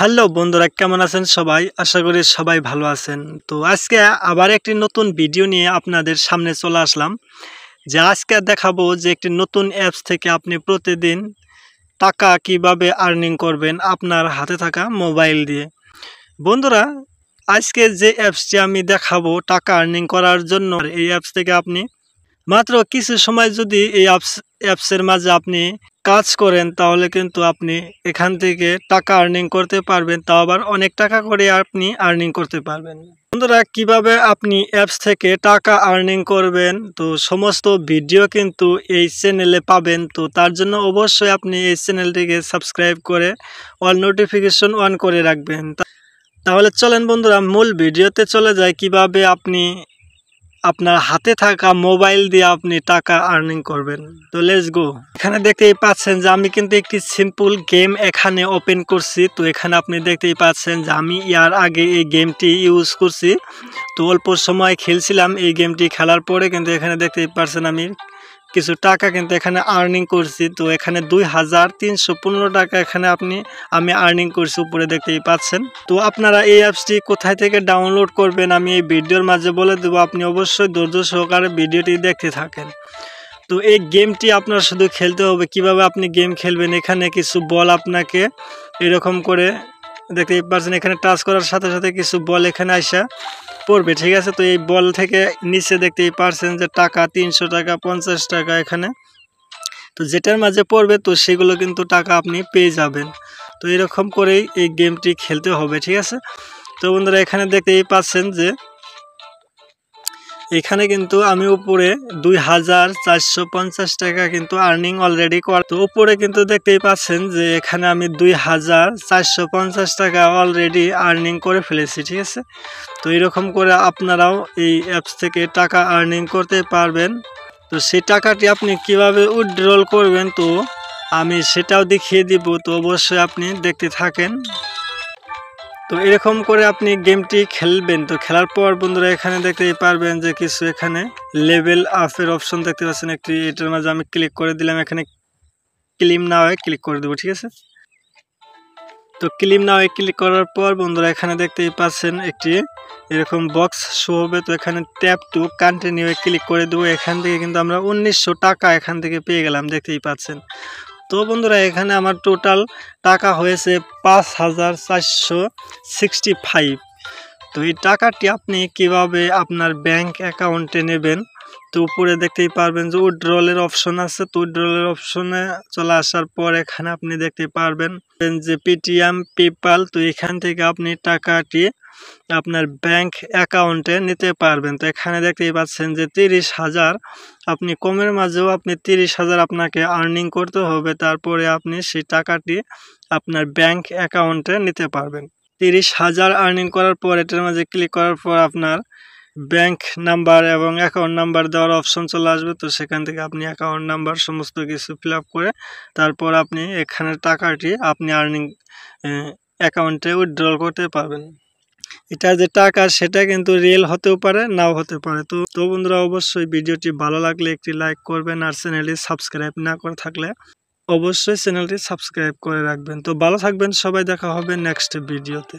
Hello বন্ধুরা, কেমন আছেন সবাই? আশা করি সবাই ভালো আছেন। তো আজকে আবার একটি নতুন ভিডিও নিয়ে আপনাদের সামনে চলে আসলাম। যে আজকে দেখাবো যে একটি নতুন অ্যাপস থেকে আপনি প্রতিদিন টাকা কিভাবে আর্নিং করবেন আপনার হাতে থাকা মোবাইল দিয়ে। বন্ধুরা, আজকে যে অ্যাপসটি আমি দেখাবো টাকা আর্নিং করার জন্য, এই অ্যাপস থেকে আপনি মাত্র কিছু সময় যদি এই অ্যাপসের মাঝে আপনি কাজ করেন, তাহলে কিন্তু আপনি এখান থেকে টাকা আর্নিং করতে পারবেন, তাও আবার অনেক টাকা করে আপনি আর্নিং করতে পারবেন। বন্ধুরা, কিভাবে আপনি অ্যাপস থেকে টাকা আর্নিং করবেন, তো সমস্ত ভিডিও কিন্তু এই চ্যানেলে পাবেন। তো তার জন্য অবশ্যই আপনি এই চ্যানেলটিকে সাবস্ক্রাইব করে অল নোটিফিকেশন অন করে রাখবেন। তাহলে চলেন বন্ধুরা, মূল ভিডিওতে চলে যায় কিভাবে আপনি আপনার হাতে থাকা মোবাইল দিয়ে আপনি টাকা আর্নিং করবেন। তো লেটস গো। এখানে দেখতেই পাচ্ছেন যে আমি কিন্তু একটি সিম্পল গেম এখানে ওপেন করছি। তো এখানে আপনি দেখতেই পাচ্ছেন যে আমি ইয়ার আগে এই গেমটি ইউজ করছি। তো অল্প সময় খেলছিলাম এই গেমটি, খেলার পরে কিন্তু এখানে দেখতেই পাচ্ছেন আমি কিছু টাকা কিন্তু এখানে আর্নিং করছি। তো এখানে 2315 টাকা এখানে আমি আর্নিং করছি, উপরে দেখতেই পাচ্ছেন। তো আপনারা এই অ্যাপসটি কোথায় থেকে ডাউনলোড করবেন আমি এই ভিডিওর মাঝে বলে দেবো, আপনি অবশ্যই ধৈর্য সহকারে ভিডিওটি দেখতে থাকেন। তো এই গেমটি আপনার শুধু খেলতে হবে। কিভাবে আপনি গেম খেলবেন, এখানে কিছু বল আপনাকে এরকম করে দেখতেই পাচ্ছেন, এখানে টাচ করার সাথে সাথে কিছু বল এখানে আসা পড়বে, ঠিক আছে। তো এই বল থেকে নিচে দেখতেই পারছেন যে টাকা 300 টাকা 50 টাকা এখানে, তো যেটার মাঝে পড়বে তো সেগুলো কিন্তু টাকা আপনি পেয়ে যাবেন। তো এরকম করেই এই গেমটি খেলতে হবে, ঠিক আছে। তো বন্ধুরা, এখানে দেখতেই পাচ্ছেন যে এখানে কিন্তু আমি উপরে 2450 টাকা কিন্তু আর্নিং অলরেডি কর। তো উপরে কিন্তু দেখতেই পাচ্ছেন যে এখানে আমি 2450 টাকা অলরেডি আর্নিং করে ফেলেছি, ঠিক আছে। তো এরকম করে আপনারাও এই অ্যাপস থেকে টাকা আর্নিং করতে পারবেন। তো সেই টাকাটি আপনি কিভাবে উইথড্রল করবেন তো আমি সেটাও দেখিয়ে দিব। তো অবশ্যই আপনি দেখতে থাকেন। তো এরকম করে আপনি গেমটি খেলবেন। তো খেলার পর বন্ধুরা, এখানে দেখতেই পারবেন যে কিছু এখানে লেভেল আপের অপশন দেখতে পাচ্ছেন একটি, এটার মাঝে আমি ক্লিক করে দিলাম। এখানে ক্লেম নাও ক্লিক করে দেবো, ঠিক আছে। তো ক্লেম নাও ক্লিক করার পর বন্ধুরা, এখানে দেখতেই পাচ্ছেন একটি এরকম বক্স শো হবে। তো এখানে ট্যাপ টু কন্টিনিউ ক্লিক করে দেবো। এখান থেকে কিন্তু আমরা 1900 টাকা এখান থেকে পেয়ে গেলাম, দেখতেই পাচ্ছেন। তো বন্ধুরা, এখানে আমার টোটাল টাকা হয়েছে 5465। তো এই টাকাটি আপনি কিভাবে আপনার ব্যাংক অ্যাকাউন্টে নেবেন, তো উপরে দেখতেই পারবেন যে উইথড্রলের অপশন আছে। তো উইথড্রলের অপশনে চলে আসার পর এখানে আপনি দেখতে পারবেন যে পেটিএম, পেপাল। তো এখান থেকে আপনি টাকাটি আপনার ব্যাংক অ্যাকাউন্টে নিতে পারবেন। তো এখানে দেখতেই পাচ্ছেন যে 30,000, আপনি কমের মাঝেও আপনি 30,000 আপনাকে আর্নিং করতে হবে, তারপরে আপনি সেই টাকাটি আপনার ব্যাংক অ্যাকাউন্টে নিতে পারবেন। 30,000 আর্নিং করার পর এটার মাঝে ক্লিক করার পর আপনার ব্যাংক নাম্বার এবং অ্যাকাউন্ট নাম্বার দেওয়ার অপশন চলে আসবে। তো সেখান থেকে আপনি অ্যাকাউন্ট নাম্বার সমস্ত কিছু ফিল আপ করে তারপর আপনি এখানে টাকাটি আপনি আর্নিং অ্যাকাউন্টে উইথড্রল করতে পারবেন। এটা যে টাকা সেটা কিন্তু রিয়েল হতেও পারে, নাও হতে পারে। তো বন্ধুরা, অবশ্যই ভিডিওটি ভালো লাগলে একটি লাইক করবেন, আর চ্যানেলটি সাবস্ক্রাইব না করে থাকলে অবশ্যই চ্যানেলটি সাবস্ক্রাইব করে রাখবেন। তো ভালো থাকবেন সবাই, দেখা হবে নেক্সট ভিডিওতে।